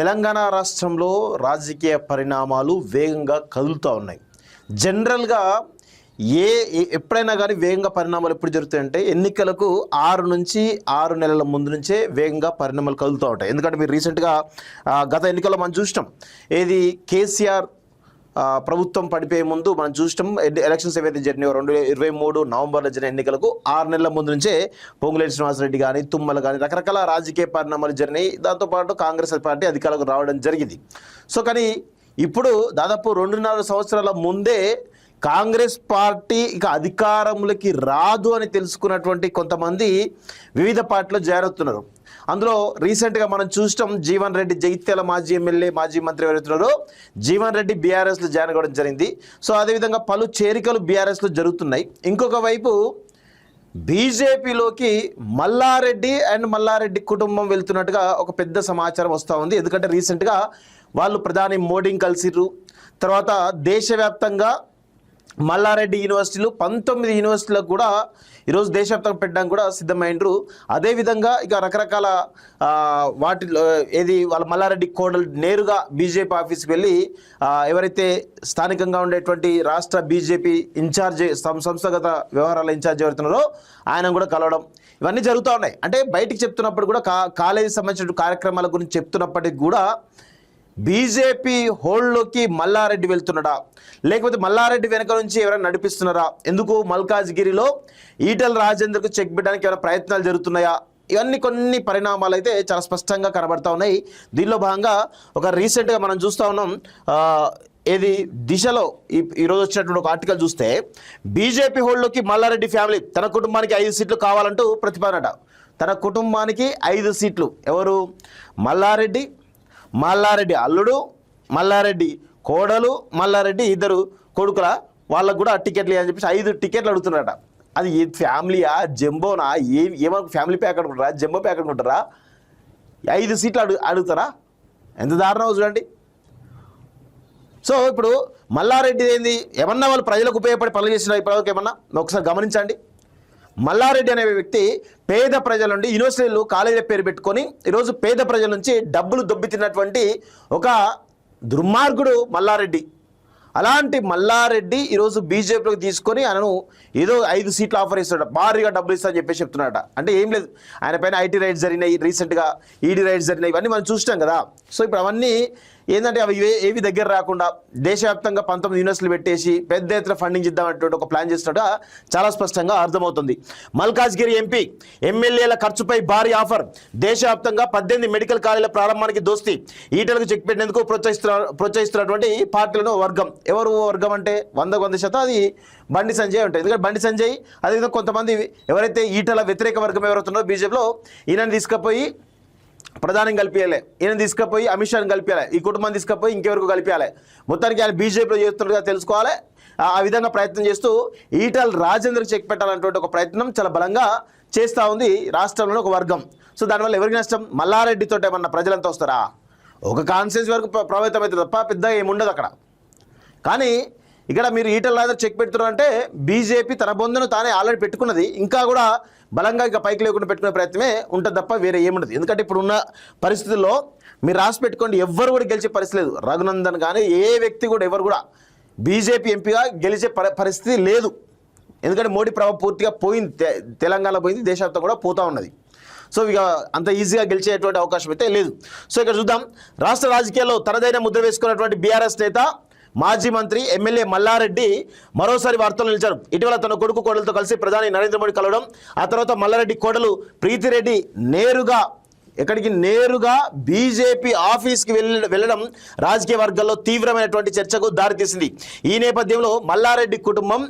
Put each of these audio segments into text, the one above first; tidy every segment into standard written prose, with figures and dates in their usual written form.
తెలంగాణ రాష్ట్రంలో రాజకీయ పరిణామాలు వేగంగా కదులుతూ ఉన్నాయి. జనరల్గా ఎప్పుడైనా కానీ వేగంగా పరిణామాలు ఎప్పుడు జరుగుతాయంటే ఎన్నికలకు 6 నుంచి 6 నెలల ముందు నుంచే వేగంగా పరిణామాలు కదులుతూ ఉంటాయి. ఎందుకంటే మీరు రీసెంట్గా గత ఎన్నికల్లో మనం చూసినాం, ఏది కేసీఆర్ ప్రభుత్వం పడిపోయే ముందు మనం చూసినాం ఎలక్షన్స్ ఏవైతే జరిగినాయో 2023 నవంబర్లో జరిగిన ఎన్నికలకు 6 నెలల ముందు నుంచే పొంగులేటి శ్రీనివాసరెడ్డి కానీ తుమ్మల కానీ రకరకాల రాజకీయ పరిణామాలు జరిగినాయి. దాంతోపాటు కాంగ్రెస్ పార్టీ అధికారంలోకి రావడం జరిగింది. సో కానీ ఇప్పుడు దాదాపు 2.5 సంవత్సరాల ముందే కాంగ్రెస్ పార్టీ ఇక అధికారంలోకి రాదు అని తెలుసుకున్నటువంటి కొంతమంది వివిధ పార్టీలో చేరుతున్నారు. అందులో రీసెంట్గా మనం చూసినాం, జీవన్ రెడ్డి జగిత్యాల మాజీ ఎమ్మెల్యే మాజీ మంత్రి ఎవరైతున్నారో జీవన్ రెడ్డి బీఆర్ఎస్లో జాయిన్ అవ్వడం జరిగింది. సో అదేవిధంగా పలు చేరికలు బీఆర్ఎస్లో జరుగుతున్నాయి. ఇంకొక వైపు బీజేపీలోకి మల్లారెడ్డి కుటుంబం వెళ్తున్నట్టుగా ఒక పెద్ద సమాచారం వస్తూ ఉంది. ఎందుకంటే రీసెంట్గా వాళ్ళు ప్రధాని మోడీని కలిసిర్రు. తర్వాత దేశవ్యాప్తంగా మల్లారెడ్డి యూనివర్సిటీలు 19 యూనివర్సిటీలకు కూడా ఈరోజు దేశవ్యాప్తంగా పెట్టడానికి కూడా సిద్ధమైనరు. అదేవిధంగా ఇక రకరకాల వాటిలో ఏది వాళ్ళ మల్లారెడ్డి కోడలు నేరుగా బీజేపీ ఆఫీస్కి వెళ్ళి ఎవరైతే స్థానికంగా ఉండేటువంటి రాష్ట్ర బీజేపీ ఇన్ఛార్జ్ సంస్థాగత వ్యవహారాల ఇన్ఛార్జ్ ఎవరుతున్నారో ఆయన కూడా కలవడం, ఇవన్నీ జరుగుతూ ఉన్నాయి. అంటే బయటికి చెప్తున్నప్పుడు కూడా కాలేజీ సంబంధించిన కార్యక్రమాల గురించి చెప్తున్నప్పటికీ కూడా బీజేపీ హోల్డ్లోకి మల్లారెడ్డి వెళ్తున్నాడా, లేకపోతే మల్లారెడ్డి వెనక నుంచి ఎవరైనా నడిపిస్తున్నారా, ఎందుకు మల్కాజ్గిరిలో ఈటెల రాజేందర్కు చెక్ పెట్టడానికి ఏమైనా ప్రయత్నాలు జరుగుతున్నాయా, ఇవన్నీ కొన్ని పరిణామాలు అయితే చాలా స్పష్టంగా కనబడతా ఉన్నాయి. దీనిలో భాగంగా ఒక రీసెంట్గా మనం చూస్తూ ఉన్నాం, ఏది దిశలో ఈరోజు వచ్చినటువంటి ఒక ఆర్టికల్ చూస్తే బీజేపీ హోల్డ్లోకి మల్లారెడ్డి ఫ్యామిలీ తన కుటుంబానికి 5 సీట్లు కావాలంటూ ప్రతిపాదనట. తన కుటుంబానికి 5 సీట్లు ఎవరు? మల్లారెడ్డి అల్లుడు, మల్లారెడ్డి కోడలు, మల్లారెడ్డి ఇద్దరు కొడుకుల వాళ్ళకు కూడా టికెట్లు అని చెప్పేసి 5 టికెట్లు అడుగుతున్నారట. అది ఫ్యామిలీయా జంబోనా ఏమో ఫ్యామిలీ ప్యాక్ అనుకుంటారా, జంబో ప్యాక్ అనుకుంటారా? 5 సీట్లు అడుగుతారా? ఎంత దారుణం చూడండి. సో ఇప్పుడు మల్లారెడ్డి ఏంది, ఏమన్నా వాళ్ళు ప్రజలకు ఉపయోగపడి పనులు చేసిన ఇప్పటివరకు ఏమన్నా ఒకసారి గమనించండి. మల్లారెడ్డి అనే వ్యక్తి పేద ప్రజల నుండి యూనివర్సిటీలు కాలేజీల పేరు పెట్టుకొని ఈరోజు పేద ప్రజల నుంచి డబ్బులు దొబ్బుతున్నటువంటి ఒక దుర్మార్గుడు మల్లారెడ్డి. అలాంటి మల్లారెడ్డి ఈరోజు బీజేపీలోకి తీసుకొని ఆయనను ఏదో 5 సీట్లు ఆఫర్ ఇస్తాడు, భారీగా డబ్బులు ఇస్తా అని చెప్పేసి చెప్తున్నాడట. అంటే ఏం లేదు, ఆయన పైన ఐటీ రైడ్స్ జరిగినాయి, రీసెంట్గా ఈడీ రైడ్స్ జరిగినాయి, ఇవన్నీ మనం చూసినాం కదా. సో ఇప్పుడు అవన్నీ ఏంటంటే అవి ఏవి దగ్గర రాకుండా దేశవ్యాప్తంగా 19 యూనివర్సిటీలు పెట్టేసి పెద్ద ఎత్తున ఫండింగ్ ఇద్దామంటే ఒక ప్లాన్ చేస్తున్నట్టుగా చాలా స్పష్టంగా అర్థమవుతుంది. మల్కాజ్గిరి ఎంపీ ఎమ్మెల్యేల ఖర్చుపై భారీ ఆఫర్, దేశవ్యాప్తంగా 18 మెడికల్ కాలేజీల ప్రారంభానికి దోస్తీ, ఈటలకు చెక్ పెట్టేందుకు ప్రోత్సహిస్తున్నటువంటి పార్టీలను వర్గం. ఎవరు వర్గం అంటే 100% అది బండి సంజయ్ ఉంటుంది. ఎందుకంటే బండి సంజయ్ అదేవిధంగా కొంతమంది ఎవరైతే ఈటల వ్యతిరేక వర్గం ఎవరుతున్నారో బీజేపీలో ఈయనని తీసుకుపోయి ప్రధాని కలిపియాలి, ఈయన తీసుకుపోయి అమిత్ షాని కలిపియాలి, ఈ కుటుంబాన్ని తీసుకుపోయి ఇంకెవరకు కలిపియాలి, మొత్తానికి ఆయన బీజేపీలో చేస్తున్నట్టుగా తెలుసుకోవాలి. ఆ విధంగా ప్రయత్నం చేస్తూ ఈటల రాజేందర్కి చెక్ పెట్టాలన్నటువంటి ఒక ప్రయత్నం చాలా బలంగా చేస్తూ ఉంది రాష్ట్రంలో ఒక వర్గం. సో దానివల్ల ఎవరికి నష్టం? మల్లారెడ్డితో ఏమన్నా ప్రజలంతా వస్తారా? ఒక కాన్స్టిట్యూన్సీ వరకు ప్రభావితం అవుతుంది తప్ప పెద్దగా ఏముండదు అక్కడ. కానీ ఇక్కడ మీరు ఈటల రాజేందర్ చెక్ పెడుతున్నారంటే బీజేపీ తన బొందను తానే ఆల్రెడీ పెట్టుకున్నది, ఇంకా కూడా బలంగా ఇక పైకి లేకుండా పెట్టుకునే ప్రయత్నమే ఉంటుంది తప్ప వేరే ఏముండదు. ఎందుకంటే ఇప్పుడు ఉన్న పరిస్థితుల్లో మీరు రాసి పెట్టుకోండి, ఎవ్వరు కూడా గెలిచే పరిస్థితి లేదు. రఘునందన్ కానీ ఏ వ్యక్తి కూడా ఎవరు కూడా బీజేపీ ఎంపీగా గెలిచే పరిస్థితి లేదు. ఎందుకంటే మోడీ ప్రభావం పూర్తిగా పోయింది, తెలంగాణ పోయింది, దేశవ్యాప్తంగా కూడా పోతూ ఉన్నది. సో ఇక అంత ఈజీగా గెలిచేటువంటి అవకాశం అయితే లేదు. సో ఇక్కడ చూద్దాం, రాష్ట్ర రాజకీయాల్లో తనదైన ముద్ర వేసుకున్నటువంటి బీఆర్ఎస్ నేత మాజీ మంత్రి ఎమ్మెల్యే మల్లారెడ్డి మరోసారి వార్తలు నిలిచారు. ఇటీవల తన కొడుకు కోడలతో కలిసి ప్రధాని నరేంద్ర మోడీ కలవడం, ఆ తర్వాత మల్లారెడ్డి కోడలు ప్రీతిరెడ్డి నేరుగా బీజేపీ ఆఫీస్కి వెళ్ళడం రాజకీయ వర్గాల్లో తీవ్రమైనటువంటి చర్చకు దారితీసింది. ఈ నేపథ్యంలో మల్లారెడ్డి కుటుంబం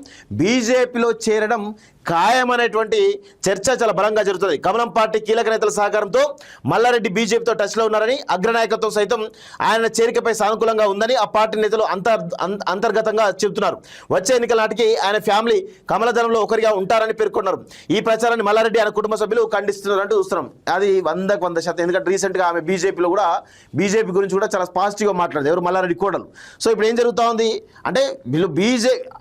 బీజేపీలో చేరడం ఖాయమనేటువంటి చర్చ చాలా బలంగా జరుగుతుంది. కమలం పార్టీ కీలక నేతల సహకారంతో మల్లారెడ్డి బీజేపీతో టచ్లో ఉన్నారని, అగ్రనాయకత్వం సైతం ఆయన చేరికపై సానుకూలంగా ఉందని ఆ పార్టీ నేతలు అంతర్గతంగా చెబుతున్నారు. వచ్చే ఎన్నికల నాటికి ఆయన ఫ్యామిలీ కమలదళంలో ఒకరిగా ఉంటారని పేర్కొన్నారు. ఈ ప్రచారాన్ని మల్లారెడ్డి ఆయన కుటుంబ సభ్యులు ఖండిస్తున్నారంటూ చూస్తున్నాం. అది 100%. ఎందుకంటే రీసెంట్గా ఆమె బీజేపీలో కూడా బీజేపీ గురించి కూడా చాలా పాజిటివ్గా మాట్లాడదు, ఎవరు మల్లారెడ్డి కోడలు. సో ఇప్పుడు ఏం జరుగుతూ ఉంది అంటే వీళ్ళు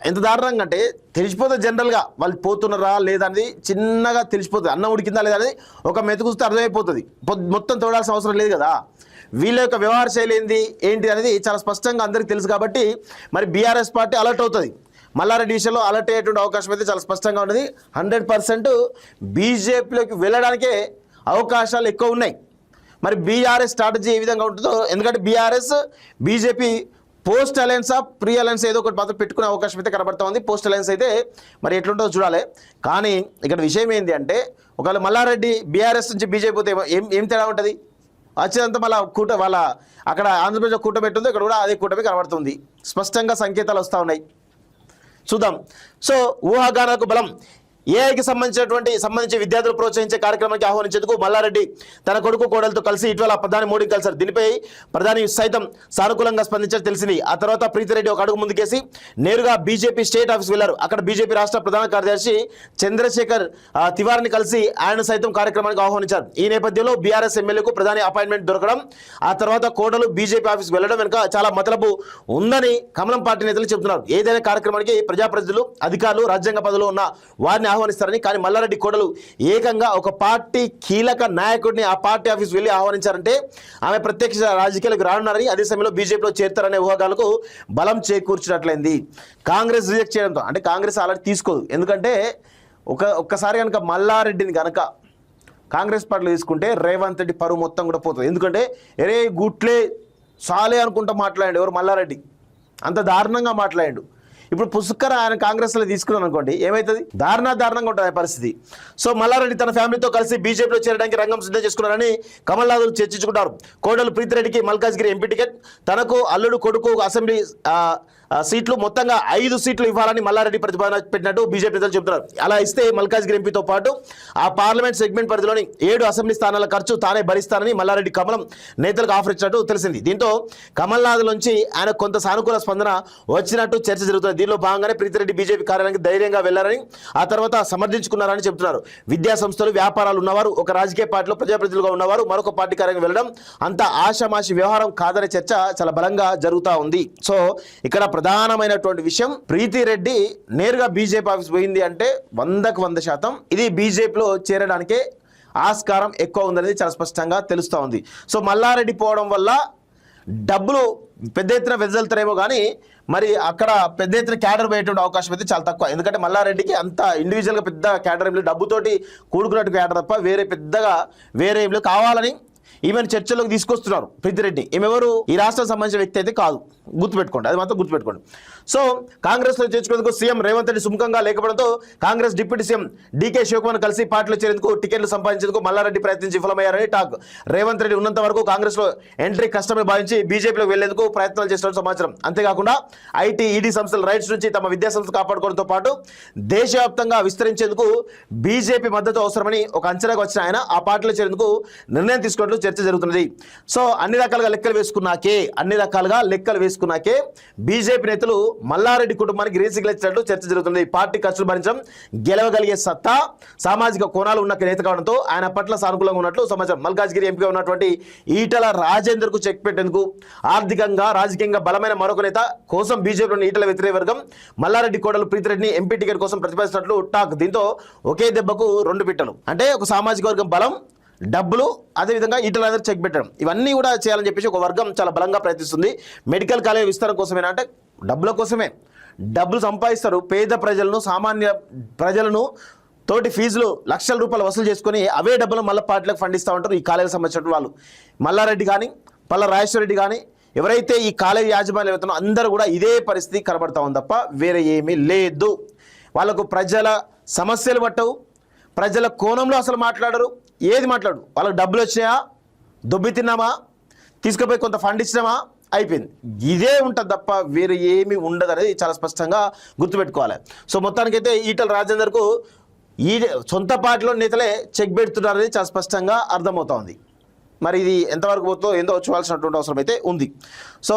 ఎంత దారుణంగా అంటే తెలిసిపోతుంది జనరల్గా వాళ్ళు పోతున్నారా లేదా అనేది చిన్నగా తెలిసిపోతుంది. అన్నం ఉడికిందా లేదా అనేది ఒక మెతుకు చూస్తే అర్థమైపోతుంది. మొత్తం తోడాల్సిన అవసరం లేదు కదా. వీళ్ళ యొక్క వ్యవహార శైలి ఏంటి అనేది చాలా స్పష్టంగా అందరికీ తెలుసు కాబట్టి మరి బీఆర్ఎస్ పార్టీ అలర్ట్ అవుతుంది. మల్లారెడ్డి విషయంలో అలర్ట్ అయ్యేటువంటి అవకాశం అయితే చాలా స్పష్టంగా ఉన్నది. 100% బీజేపీలోకి వెళ్ళడానికే అవకాశాలు ఎక్కువ ఉన్నాయి. మరి బీఆర్ఎస్ స్ట్రాటజీ ఏ విధంగా ఉంటుందో, ఎందుకంటే బీఆర్ఎస్ బీజేపీ పోస్ట్ అలయన్సా ప్రీ అలయన్స్ ఏదో ఒకటి మాత్రం పెట్టుకునే అవకాశం అయితే కనబడతా ఉంది. పోస్ట్ అలయన్స్ అయితే మరి ఎట్లుంటుందో చూడాలి. కానీ ఇక్కడ విషయం ఏంటి అంటే, ఒకవేళ మల్లారెడ్డి బీఆర్ఎస్ నుంచి బీజేపీ పోతే ఏం తేడా ఉంటుంది? వచ్చేదంతా మళ్ళీ వాళ్ళ అక్కడ ఆంధ్రప్రదేశ్ కూటమి పెట్టిందో ఇక్కడ కూడా అదే కూటమి కనబడుతుంది. స్పష్టంగా సంకేతాలు వస్తూ ఉన్నాయి. చూద్దాం. సో ఊహాగానాలకు బలం. ఏఐకి సంబంధించి విద్యార్థులు ప్రోత్సహించే కార్యక్రమానికి ఆహ్వానించేందుకు మల్లారెడ్డి తన కొడుకు కోడలతో కలిసి ఇటీవల ప్రధాని మోడీని కలిశారు. దీనిపై ప్రధాని సైతం సానుకూలంగా స్పందించారు తెలిసింది. ఆ తర్వాత ప్రీతిరెడ్డి ఒక అడుగు ముందుకేసి నేరుగా బీజేపీ స్టేట్ ఆఫీస్ వెళ్లారు. అక్కడ బీజేపీ రాష్ట్ర ప్రధాన కార్యదర్శి చంద్రశేఖర్ తివారీని కలిసి ఆయన సైతం కార్యక్రమానికి ఆహ్వానించారు. ఈ నేపథ్యంలో బీఆర్ఎస్ ఎమ్మెల్యేకు ప్రధాని అపాయింట్మెంట్ దొరకడం, ఆ తర్వాత కోడలు బీజేపీ ఆఫీస్కి వెళ్లడం వెనుక చాలా మతలబు ఉందని కమలం పార్టీ నేతలు చెబుతున్నారు. ఏదైనా కార్యక్రమానికి ప్రజాప్రతినిధులు, అధికారులు, రాజ్యాంగ పదవిలో ఉన్న వారిని ఆహ్వానిస్తారని, కానీ మల్లారెడ్డి కోడలు ఏకంగా ఒక పార్టీ కీలక నాయకుడిని ఆ పార్టీ ఆఫీస్ వెళ్ళి ఆహ్వానించారంటే ఆమె ప్రత్యక్ష రాజకీయాలకు రానున్నారని, అదే సమయంలో బీజేపీలో చేరుతారనే ఊహాగాలకు బలం చేకూర్చినట్లయింది. కాంగ్రెస్ రిజెక్ట్ చేయడంతో, అంటే కాంగ్రెస్ ఆల్రెడీ తీసుకోదు. ఎందుకంటే ఒక్కసారి కనుక మల్లారెడ్డిని కనుక కాంగ్రెస్ పార్టీలో తీసుకుంటే రేవంత్ రెడ్డి పరువు మొత్తం కూడా పోతుంది. ఎందుకంటే ఎరే గుట్లే సాలే అనుకుంటా మాట్లాడాడు ఎవరు మల్లారెడ్డి, అంత దారుణంగా మాట్లాడాడు. ఇప్పుడు పుష్కర ఆయన కాంగ్రెస్లో తీసుకున్నాను అనుకోండి, ఏమవుతుంది? దారుణంగా ఉంటుంది పరిస్థితి. సో మల్లారెడ్డి తన ఫ్యామిలీతో కలిసి బీజేపీలో చేరడానికి రంగం సిద్ధం చేసుకున్నారని కమల్నాథులు చర్చించుకుంటారు. కోడలు ప్రీతిరెడ్డికి మల్కాజ్గిరి ఎంపీ టికెట్, తనకు అల్లుడు కొడుకు అసెంబ్లీ సీట్లు, మొత్తంగా 5 సీట్లు ఇవ్వాలని మల్లారెడ్డి ప్రతిపాదన పెట్టినట్టు బీజేపీ నేతలు చెబుతున్నారు. అలా ఇస్తే మల్కాజ్గిరి ఎంపీతో పాటు ఆ పార్లమెంట్ సెగ్మెంట్ పరిధిలోని 7 అసెంబ్లీ స్థానాల ఖర్చు తానే భరిస్తానని మల్లారెడ్డి కమలం నేతలకు ఆఫర్ ఇచ్చినట్టు తెలిసింది. దీంతో కమల్నాథ్ నుంచి ఆయన కొంత సానుకూల స్పందన వచ్చినట్టు చర్చ జరుగుతుంది. దీనిలో భాగంగానే ప్రీతిరెడ్డి బీజేపీ కార్యాలయానికి ధైర్యంగా వెళ్లారని, ఆ తర్వాత సమర్థించుకున్నారని చెబుతున్నారు. విద్యా సంస్థలు, వ్యాపారాలు ఉన్నవారు, ఒక రాజకీయ పార్టీలో ప్రజాప్రతినిధులుగా ఉన్నవారు మరొక పార్టీ కార్యాలయం వెళ్ళడం అంత ఆషామాషి వ్యవహారం కాదనే చర్చ చాలా బలంగా జరుగుతూ ఉంది. సో ఇక్కడ ప్రధానమైనటువంటి విషయం, ప్రీతిరెడ్డి నేరుగా బీజేపీ ఆఫీస్ పోయింది అంటే 100కు 100% ఇది బీజేపీలో చేరడానికే ఆస్కారం ఎక్కువ ఉందనేది చాలా స్పష్టంగా తెలుస్తూ ఉంది. సో మల్లారెడ్డి పోవడం వల్ల డబ్బులు పెద్ద ఎత్తున వెదజల్తారేమో కానీ మరి అక్కడ పెద్ద ఎత్తున క్యాడర్ పోయేటువంటి అవకాశం అయితే చాలా తక్కువ. ఎందుకంటే మల్లారెడ్డికి అంత ఇండివిజువల్గా పెద్ద క్యాడర్ ఏం లేదు, డబ్బుతోటి కూడుకున్నట్టు క్యాడర్ తప్ప వేరే ఏం లేదు. కావాలని ఈమెను చర్చలోకి తీసుకొస్తున్నారు ప్రీతిరెడ్డి. ఈమెవరు? ఈ రాష్ట్రానికి సంబంధించిన వ్యక్తి అయితే కాదు, గుర్తుపెట్టుకోండి, అది మాత్రం గుర్తుపెట్టుకోండి. సో కాంగ్రెస్లో చేర్చుకునేందుకు సీఎం రేవంత్ రెడ్డి సుముఖంగా లేకపోవడంతో కాంగ్రెస్ డిప్యూటీ సీఎం డీకే శివకుమార్ కలిసి పార్టీలో చేరేందుకు టికెట్లు సంపాదించేందుకు మల్లారెడ్డి ప్రయత్నించి విఫలమయ్యారని టాక్. రేవంత్ రెడ్డి ఉన్నంత వరకు కాంగ్రెస్లో ఎంట్రీ కష్టమని భావించి బీజేపీలోకి వెళ్లేందుకు ప్రయత్నాలు చేస్తున్న సమాచారం. అంతేకాకుండా ఐటీ, ఈడీ సంస్థల రైట్స్ నుంచి తమ విద్యా సంస్థలు కాపాడుకోవడంతో పాటు దేశవ్యాప్తంగా విస్తరించేందుకు బీజేపీ మద్దతు అవసరమని ఒక అంచనాకు వచ్చిన ఆయన ఆ పార్టీలో చేరేందుకు నిర్ణయం తీసుకున్నట్లు చర్చ జరుగుతున్నది. సో అన్ని రకాలుగా లెక్కలు వేసుకున్నాకే బీజేపీ నేతలు మల్లారెడ్డి కుటుంబానికి రేసిగలిచ్చినట్లు చర్చ జరుగుతుంది. పార్టీ ఖర్చులు భరించడం, గెలవగలిగే సత్తా, సామాజిక కోణాలు ఉన్న నేత కావడంతో ఆయన పట్ల సానుకూలంగా ఉన్నట్లు సమాచారం. మల్కాజ్గిరి ఎంపీగా ఉన్నటువంటి ఈటల రాజేందర్ కు చెక్ పెట్టేందుకు ఆర్థికంగా, రాజకీయంగా బలమైన మరొక నేత కోసం బీజేపీలోని ఈటల వ్యతిరేక వర్గం మల్లారెడ్డి కోడలు ప్రీతిరెడ్డిని ఎంపీ టికెట్ కోసం ప్రతిపాదిస్తున్నట్లు టాక్. దీంతో ఒకే దెబ్బకు 2 పిట్టలు, అంటే ఒక సామాజిక వర్గం బలం, డబ్బులు, అదేవిధంగా ఈటల చెక్ పెట్టడం, ఇవన్నీ కూడా చేయాలని చెప్పేసి ఒక వర్గం చాలా బలంగా ప్రయత్నిస్తుంది. మెడికల్ కాలేజ్ విస్తరణ కోసమేనా అంటే డబ్బుల కోసమే. డబ్బులు సంపాదిస్తారు, పేద ప్రజలను, సామాన్య ప్రజలను తోటి ఫీజులు లక్షల రూపాయలు వసూలు చేసుకొని అవే డబ్బులు మళ్ళీ పార్టీలకు ఫండ్ ఇస్తూ ఉంటారు ఈ కాలేజీకి సంబంధించిన వాళ్ళు. మల్లారెడ్డి కానీ, పల్ల రాజేశ్వరరెడ్డి కానీ, ఎవరైతే ఈ కాలేజీ యాజమాన్యం అవుతారో అందరూ కూడా ఇదే పరిస్థితి కనబడతా ఉంది తప్ప వేరే ఏమీ లేదు. వాళ్ళకు ప్రజల సమస్యలు పట్టవు, ప్రజల కోణంలో అసలు మాట్లాడరు, ఏది మాట్లాడు. వాళ్ళకి డబ్బులు వచ్చినాయా, దొబ్బి తిన్నామా, తీసుకుపోయి కొంత ఫండ్ ఇచ్చినామా, అయిపోయింది. ఇదే ఉంటుంది తప్ప వేరే ఏమీ ఉండదు అనేది చాలా స్పష్టంగా గుర్తుపెట్టుకోవాలి. సో మొత్తానికైతే ఈటల రాజేందర్కు సొంత పార్టీలో నేతలే చెక్ పెడుతున్నారని చాలా స్పష్టంగా అర్థమవుతోంది. మరి ఇది ఎంతవరకు పోతుందో ఏందో చూడాల్సినటువంటి అవసరం అయితే ఉంది. సో